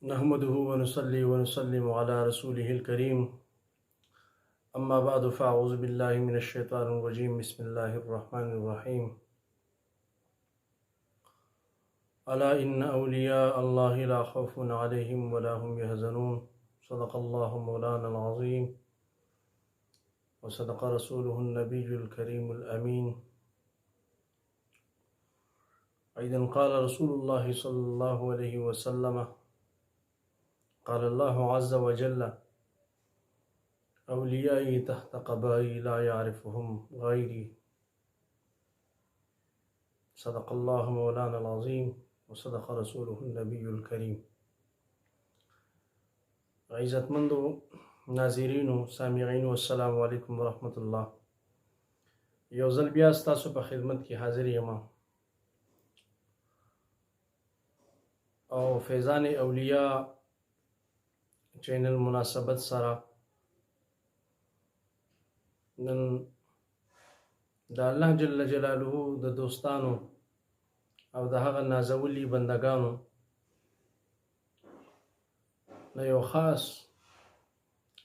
نحمده ونصلي ونسلم على رسوله الكريم أما بعد فأعوذ بالله من الشيطان الرجيم بسم الله الرحمن الرحيم ألا إن أولياء الله لا خوف عليهم ولا هم يحزنون صدق الله مولانا العظيم وصدق رسوله النبي الكريم الأمين. أيضا قال رسول الله صلى الله عليه وسلم قال الله عز وجل أوليائي تحت قبائي لا يعرفهم غيري. صدق الله مولانا العظيم وصدق رسوله النبي الكريم. عزتمندو ناظرینو سامعینو السلام علیکم ورحمت الله. یو ځل بیا ستاسو په خدمت کې حاضر یم او فیضان اولیاء چینل مناسبت سره نن د الله جل جلاله د دوستانو او د هغه نازولي بندگانو نه یو خاص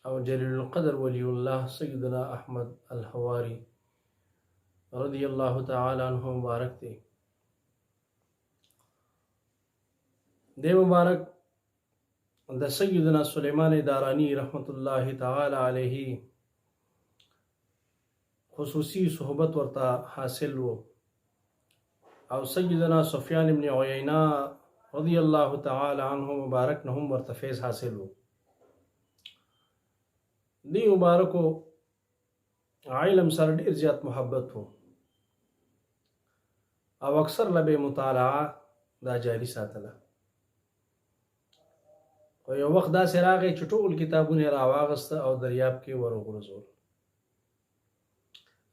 او جلیل القدر ولی الله سیدنا احمد الحواری رضی الله تعالی عنہ مبارک دی. دی مبارک د سیدنا سلیمان دارانی رحمت الله تعالی علیه خصوصی صحبت ورته حاصل و او سیدنا سفیان ابن عیینہ رضی الله تعالی عنہ مبارک نه هم ورته فیض حاصل و. دی مبارکو علم سره ډیر زیات محبت و او اکثر لبه مطالعه دا جاری ساتله. او یو وخت داسې راغی چې ټول کتابونه یې راواغسته او دریاب کې ور وغورځول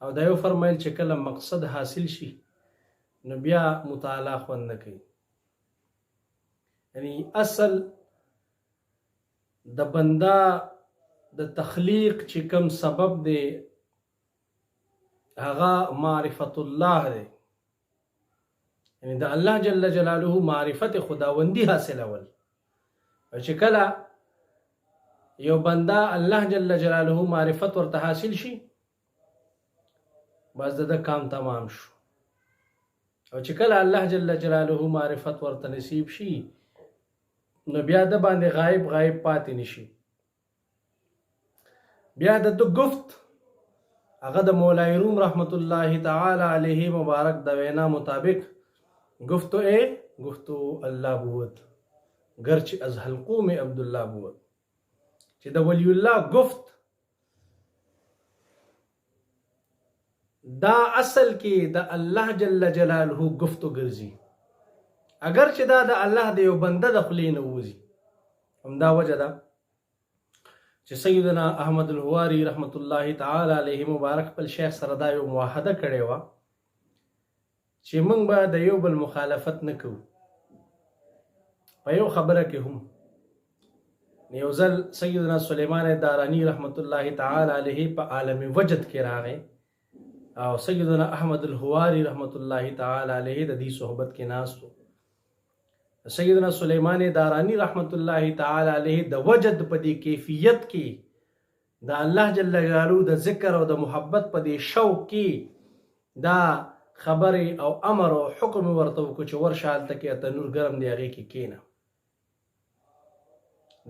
او دا یو فرمایل چې کله مقصد حاصل شي نو بیا مطالعه خوند نه کوي. یعنی اصل د بنده د تخلیق چې کوم سبب دی هغه معرفت الله دی. یعنی د الله جل جلاله معرفت خداوندی حاصلول. او چې کله یو بنده الله جل جلاله معرفت ورته حاصل شي بس د کام تمام شو. او چې کله الله جل جلاله معرفت ورته نصیب شي نو بیا د باندې غایب پاتې نشي. بیا د گفت هغه د مولای روم رحمت الله تعالی علیه مبارک د وینا مطابق گفتو الله بود گرچه از حلقوم عبدالله بود. چې د ولی الله گفت دا اصل کې د الله جل جلاله گفتو ګرځي اگر چې دا د الله د یو بنده د خولې نه وځي. همدا وجه ده چې سیدنا احمد الحواری رحمت الله تعالی علیه مبارک خپل شیخ سره دا یو معاهده کړې وه چې موږ به د یو بل مخالفت نه کوو په یو خبره کې هم. یو ځل سیدنا سلیمان دارانی رحمت الله تعالی علیه په عالم وجد کې راغی او سیدنا احمد الحواری رحمت الله تعالی علیه د دې صحبت کې ناست و. سیدنا سلیمان دارانی رحمت الله تعالی علیه د وجد په دې کیفیت کې د الله جل جلاله د ذکر او د محبت په دې شوق کې دا خبره او امر او حکم ورته وکړو چې ورشه هلته کې تنور ګرم دی هغې کې کښېنه.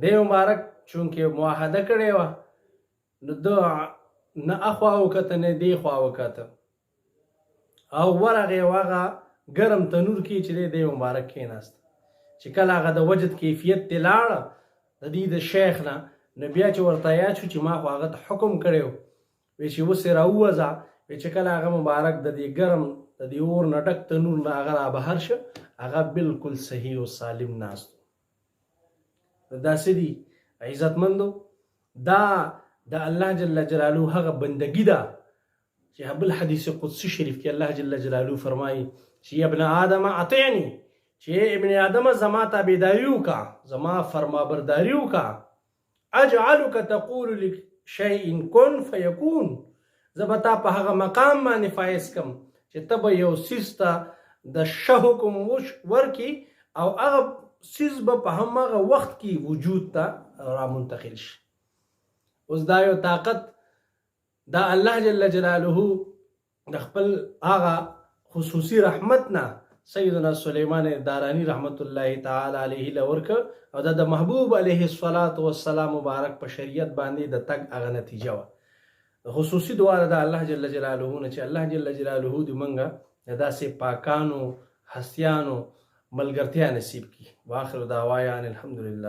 دی مبارک چونکې معاهده کړې وه نو ده نه اخوا وکته نه دی خوا وکته او ورغې هغه ګرم تنور کې چې دی مبارک کښېناست. چې کله هغه د وجد کیفیت ته لاړه د دې د شیخ نه نو بیا چې ورته یاد شو چې ما خو هغه ته حکم کړی و وی چې اوس یې راووځه وی چې کله هغه مبارک د دې ګرم د دې اور نه ډک تنور نه هغه رابهر شه هغه بالکل صحیح او سالم ناست. داسې دي عزتمندو دا د الله جل جلاله هغه بندگی ده چې بل حدیث قدسی شریف کې الله جل جلاله فرمایي چې ابن آدم اطیعنی چې ابن آدم زما تابعداري وکړه زما فرمانبرداري وکړه اجعلک تقول لشیء کن فیکون. زه به تا په هغه مقام باندې فایز کم چې ته به یو څیز ته د ښه حکم ورکړي او هغه څیز به په هماغه وخت کې وجود ته را منتقل شي. اوس دا یو طاقت دا الله جل جلاله د خپل هغه خصوصي رحمت نه سیدنا سلیمان دارانی رحمت الله تعالی علیه لورکه او دا د محبوب علیه الصلاة والسلام مبارک په شریعت باندې د تګ هغه نتیجه وه. خصوصي دعا د الله جل جلاله نه چې الله جل جلاله دې موږ د داسې پاکانو هستیانو ملګرتیا نصیب کړي. واخر دعوایا ان الحمدلله.